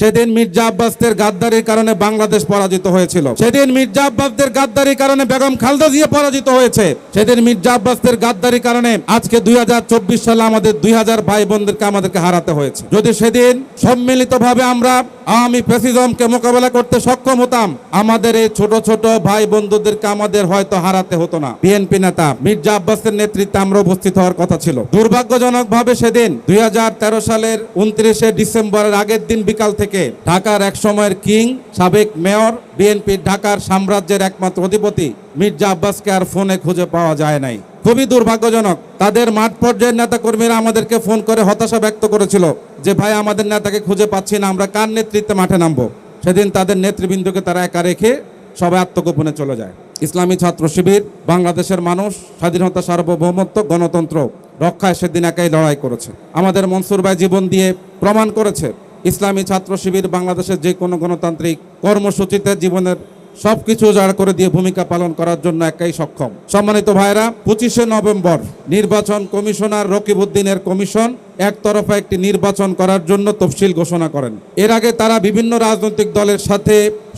সেদিন মির্জা আব্বাসদের গাদ্দারির কারণে বাংলাদেশ পরাজিত হয়েছিল। সেদিন মির্জা আব্বাসদের গাদ্দারির কারণে বেগম খালেদা জিয়া পরাজিত হয়েছে। সেদিন মির্জা আব্বাসদের গাদ্দারির কারণে আজকে 2024 সালে আমাদের 2000 ভাই বোনদেরকে আমাদেরকে হারাতে হয়েছে। যদি সেদিন সম্মিলিতভাবে আমরা আওয়ামী ফ্যাসিজমকে মোকাবেলা করতে সক্ষম হতাম, আমাদের এই ছোট ছোট ভাই বন্ধুদেরকে আমাদের হয়তো হারাতে হতো না। বিএনপি নেতা মির্জা আব্বাসের নেতৃত্বে আমরা উপস্থিত হওয়ার কথা ছিল। দুর্ভাগ্যজনকভাবে সেদিন 2013 সালের 29 ডিসেম্বরের আগের দিন বিকাল থেকে ঢাকার এক সময়ের কিং, সাবেক মেয়র, বিএনপির ঢাকার সাম্রাজ্যের একমাত্র অধিপতি মির্জা আব্বাসকে আর ফোনে খুঁজে পাওয়া যায় নাই। খুবই দুর্ভাগ্যজনক। তাদের মাঠ পর্যায়ের নেতা কর্মীরা আমাদেরকে ফোন করে হতাশা ব্যক্ত করেছিল যে ভাই, আমাদের নেতাকে খুঁজে পাচ্ছি না, আমরা কার নেতৃত্বে মাঠে নামবো। সেদিন তাদের নেতৃবৃন্দকে তারা একা রেখে সবাই আত্মগোপনে চলে যায়। ইসলামী ছাত্র শিবির বাংলাদেশের মানুষ স্বাধীনতা, সার্বভৌমত্ব, গণতন্ত্র রক্ষায় সেদিন একাই লড়াই করেছে। আমাদের মনসুর ভাই জীবন দিয়ে প্রমাণ করেছে ইসলামী ছাত্র শিবির বাংলাদেশের যে কোনো গণতান্ত্রিক কর্মসূচিতে জীবনের সবকিছু উজাড় করে দিয়ে ভূমিকা পালন করার জন্য একাই সক্ষম। সম্মানিত ভাইরা, 25 নভেম্বর নির্বাচন কমিশনার রকিব উদ্দিনের কমিশন একতরফা একটি নির্বাচন করার জন্য তফসিল ঘোষণা করেন। এর আগে তারা বিভিন্ন রাজনৈতিক দলের সাথে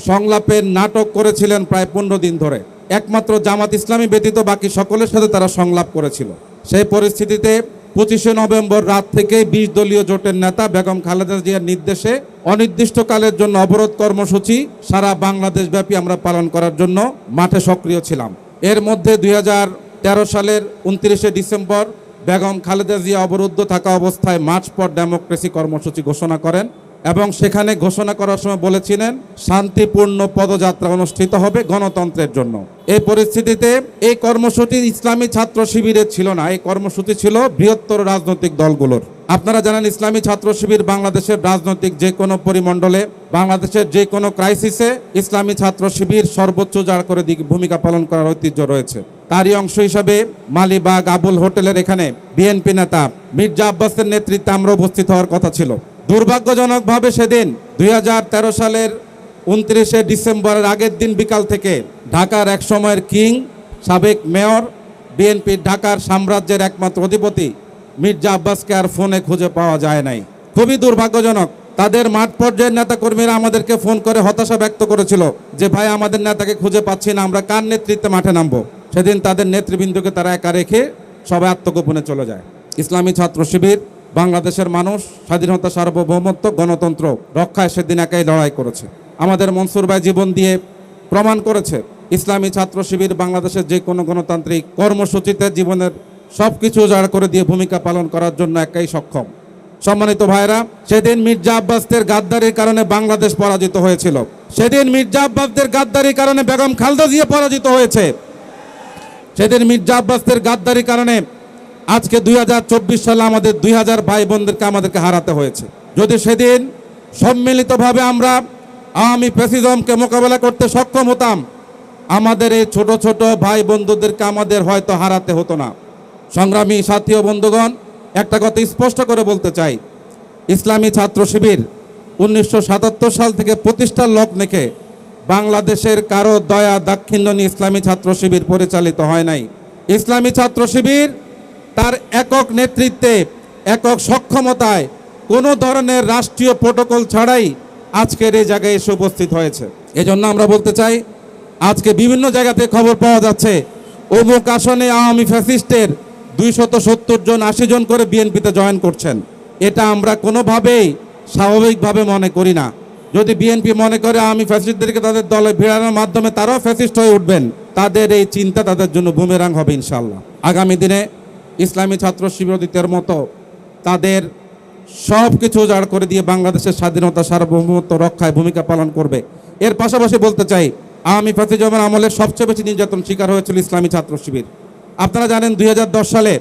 সংলাপের নাটক করেছিলেন প্রায় 15 দিন ধরে। একমাত্র জামাত ইসলামী ব্যতীত বাকি সকলের সাথে তারা সংলাপ করেছিল। সেই পরিস্থিতিতে 25 নভেম্বর রাত থেকে 20 দলীয় জোটের নেতা বেগম খালেদা জিয়ার নির্দেশে অনির্দিষ্টকালের জন্য অবরোধ কর্মসূচি সারা বাংলাদেশ ব্যাপী আমরা পালন করার জন্য মাঠে সক্রিয় ছিলাম। এর মধ্যে 2013 সালের 29 ডিসেম্বর বেগম খালেদা জিয়া অবরুদ্ধ থাকা অবস্থায় মার্চ ফর ডেমোক্রেসি কর্মসূচি ঘোষণা করেন এবং সেখানে ঘোষণা করার সময় বলেছিলেন শান্তিপূর্ণ পদযাত্রা অনুষ্ঠিত হবে গণতন্ত্রের জন্য। এই পরিস্থিতিতে এই কর্মসূচি ইসলামী ছাত্র শিবিরের ছিল না, এই কর্মসূচি ছিল বৃহত্তর রাজনৈতিক দলগুলোর। আপনারা জানেন ইসলামী ছাত্র শিবির বাংলাদেশের রাজনৈতিক যে কোনো পরিমণ্ডলে, বাংলাদেশের যে কোনো ক্রাইসিসে ইসলামী ছাত্র শিবির সর্বোচ্চ উজাড় করে ভূমিকা পালন করার ঐতিহ্য রয়েছে। তারই অংশ হিসাবে মালিবাগ আবুল হোটেলের এখানে বিএনপি নেতা মির্জা আব্বাসের নেতৃত্বে আমরা উপস্থিত হওয়ার কথা ছিল। দুর্ভাগ্যজনকভাবে সেদিন 2013 সালের 29 ডিসেম্বরের আগের দিন বিকাল থেকে ঢাকার এক সময়ের কিং, সাবেক মেয়র, বিএনপির ঢাকার সাম্রাজ্যের একমাত্র অধিপতি মির্জা আব্বাসকে আর ফোনে খুঁজে পাওয়া যায় নাই। খুবই দুর্ভাগ্যজনক। তাদের মাঠ পর্যায়ের নেতা কর্মীরা আমাদেরকে ফোন করে হতাশা ব্যক্ত করেছিল যে ভাই, আমাদের নেতাকে খুঁজে পাচ্ছি না, আমরা কার নেতৃত্বে মাঠে নামবো। সেদিন তাদের নেতৃবৃন্দকে তারা একা রেখে সবাই আত্মগোপনে চলে যায়। ইসলামী ছাত্র শিবির বাংলাদেশের মানুষ স্বাধীনতা, সার্বভৌমত্ব, গণতন্ত্র রক্ষায় সেদিন একাই লড়াই করেছে। আমাদের মনসুর ভাই জীবন দিয়ে প্রমাণ করেছে ইসলামী ছাত্র শিবির বাংলাদেশের যে কোনো গণতান্ত্রিক কর্মসূচিতে জীবনের সবকিছু উজাড় করে দিয়ে ভূমিকা পালন করার জন্য একাই সক্ষম। সম্মানিত ভাইরা, সেদিন মির্জা আব্বাসদের গাদ্দারির কারণে বাংলাদেশ পরাজিত হয়েছিল। সেদিন মির্জা আব্বাসদের গাদ্দারির কারণে বেগম খালেদা জিয়া পরাজিত হয়েছে। সেদিন মির্জা আব্বাসদের গাদ্দারির কারণে আজকে 2024 সালে আমাদের 2000 ভাই বোনদেরকে আমাদেরকে হারাতে হয়েছে। যদি সেদিন সম্মিলিতভাবে আমরা আওয়ামী ফ্যাসিজমকে মোকাবেলা করতে সক্ষম হতাম, আমাদের এই ছোট ছোট ভাই বন্ধুদেরকে আমাদের হয়তো হারাতে হতো না। সংগ্রামী সাথী ও বন্ধুগণ, একটা কথা স্পষ্ট করে বলতে চাই, ইসলামী ছাত্র শিবির 1977 সাল থেকে প্রতিষ্ঠার লগ্নেকে বাংলাদেশের কারো দয়া দাক্ষিণ্য নিয়ে ইসলামী ছাত্র শিবির পরিচালিত হয় নাই। ইসলামী ছাত্র শিবির তার একক নেতৃত্বে, একক সক্ষমতায়, কোনো ধরনের রাষ্ট্রীয় প্রোটোকল ছাড়াই আজকের এই জায়গায় এসে উপস্থিত হয়েছে। এজন্য আমরা বলতে চাই, আজকে বিভিন্ন জায়গাতে খবর পাওয়া যাচ্ছে অমুক আসনে আওয়ামী ফ্যাসিস্টের 270 জন 80 জন করে বিএনপিতে জয়েন করছেন। এটা আমরা কোনোভাবেই স্বাভাবিকভাবে মনে করি না। যদি বিএনপি মনে করে আওয়ামী ফ্যাসিস্টদেরকে তাদের দলে ভিড়ানোর মাধ্যমে তারাও ফ্যাসিস্ট হয়ে উঠবেন, তাদের এই চিন্তা তাদের জন্য বুমেরাং হবে ইনশাল্লাহ। আগামী দিনে ইসলামী ছাত্র শিবিরদের মতো তাদের সব কিছু উজাড় করে দিয়ে বাংলাদেশের স্বাধীনতা, সার্বভৌমত্ব রক্ষায় ভূমিকা পালন করবে। এর পাশাপাশি বলতে চাই, আওয়ামী ফ্যাসিজমের আমলে সবচেয়ে বেশি নির্যাতন শিকার হয়েছিল ইসলামী ছাত্র শিবির। আপনারা জানেন 2010 সালে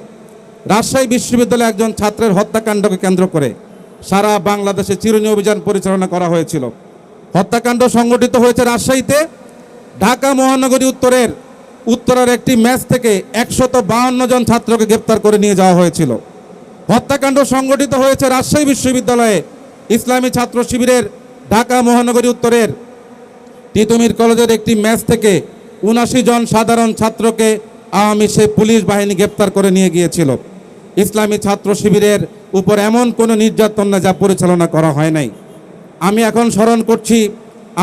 রাজশাহী বিশ্ববিদ্যালয়ে একজন ছাত্রের হত্যাকাণ্ডকে কেন্দ্র করে সারা বাংলাদেশে চিরুনি অভিযান পরিচালনা করা হয়েছিল। হত্যাকাণ্ড সংগঠিত হয়েছে রাজশাহীতে। ঢাকা মহানগরী উত্তরের একটি ম্যাচ থেকে 152 জন ছাত্রকে গ্রেপ্তার করে নিয়ে যাওয়া হয়েছিল। হত্যাকাণ্ড সংগঠিত হয়েছে রাজশাহী বিশ্ববিদ্যালয়ে ইসলামী ছাত্র শিবিরের ঢাকা মহানগরী উত্তরের তিতুমির কলেজের একটি ম্যাচ থেকে 79 জন সাধারণ ছাত্রকে আওয়ামী সেই পুলিশ বাহিনী গ্রেপ্তার করে নিয়ে গিয়েছিল। ইসলামী ছাত্র শিবিরের উপর এমন কোনো নির্যাতন না যা পরিচালনা করা হয় নাই। আমি এখন স্মরণ করছি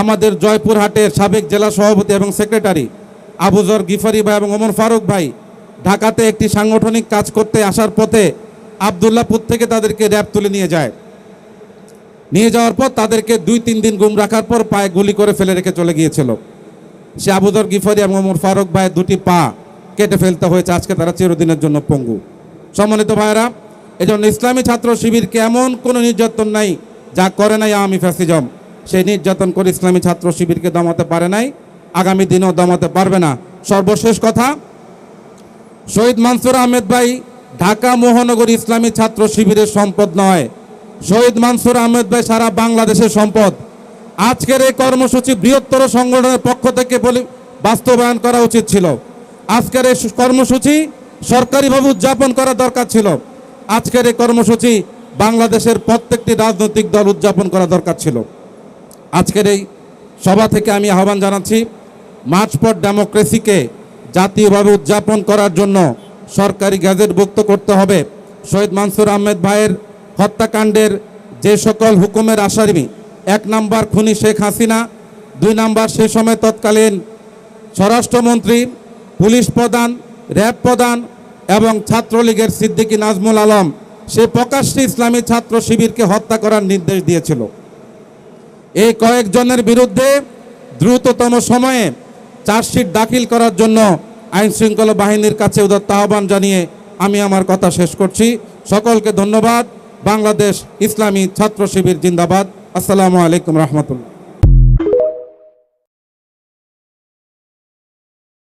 আমাদের জয়পুরহাটের সাবেক জেলা সভাপতি এবং সেক্রেটারি আবুজর গিফারি ভাই এবং ওমর ফারুক ভাই ঢাকাতে একটি সাংগঠনিক কাজ করতে আসার পথে আবদুল্লাহপুর থেকে তাদেরকে র্যাব তুলে নিয়ে যায়। নিয়ে যাওয়ার পর তাদেরকে 2-3 দিন গুম রাখার পর পায়ে গুলি করে ফেলে রেখে চলে গিয়েছিল। সে আবুজর গিফারি এবং ওমর ফারুক ভাই দুটি পা কেটে ফেলতে হয়েছে, আজকে তারা চিরদিনের জন্য পঙ্গু। সম্মানিত ভাইয়েরা, এজন্য ইসলামী ছাত্র শিবিরকে এমন কোনো নির্যাতন নাই যা করে নাই আওয়ামী ফ্যাসিজম। সেই নির্যাতন করে ইসলামী ছাত্র শিবিরকে দমাতে পারে নাই, আগামী দিনেও দমাতে পারবে না। সর্বশেষ কথা, শহীদ মানসুর আহমেদ ভাই ঢাকা মহানগর ইসলামী ছাত্র শিবিরের সম্পদ নয়। শহীদ মানসুর আহমেদ ভাই সারা বাংলাদেশের সম্পদ। আজকের এই কর্মসূচি বৃহত্তর সংগঠনের পক্ষ থেকে বাস্তবায়ন করা উচিত ছিল। আজকের এই কর্মসূচি সরকারিভাবে উদযাপন করা দরকার ছিল। আজকের এই কর্মসূচি বাংলাদেশের প্রত্যেকটি রাজনৈতিক দল উদযাপন করা দরকার ছিল। আজকের এই সভা থেকে আমি আহ্বান জানাচ্ছি, মার্চ ফর ডেমোক্রেসিকে জাতীয়ভাবে উদযাপন করার জন্য সরকারি গ্যাজেটভুক্ত করতে হবে। শহীদ মানসুর আহমেদ ভাইয়ের হত্যাকাণ্ডের যে সকল হুকুমের আসামি, 1 নম্বর খুনি শেখ হাসিনা, 2 নম্বর সে সময় তৎকালীন স্বরাষ্ট্রমন্ত্রী, পুলিশ প্রধান, র্যাব প্রধান এবং ছাত্রলীগের সিদ্দিকী নাজমুল আলম, সে প্রকাশ্যে ইসলামী ছাত্র শিবিরকে হত্যা করার নির্দেশ দিয়েছিল। এই কয়েকজনের বিরুদ্ধে দ্রুততম সময়ে চার্জশিট দাখিল করার জন্য আইন শৃঙ্খলা বাহিনীর কাছে উদাত্ত আহ্বান জানিয়ে আমি আমার কথা শেষ করছি। সকলকে ধন্যবাদ। বাংলাদেশ ইসলামী ছাত্র শিবির জিন্দাবাদ। আসসালামু আলাইকুম রহমতুল্লাহ।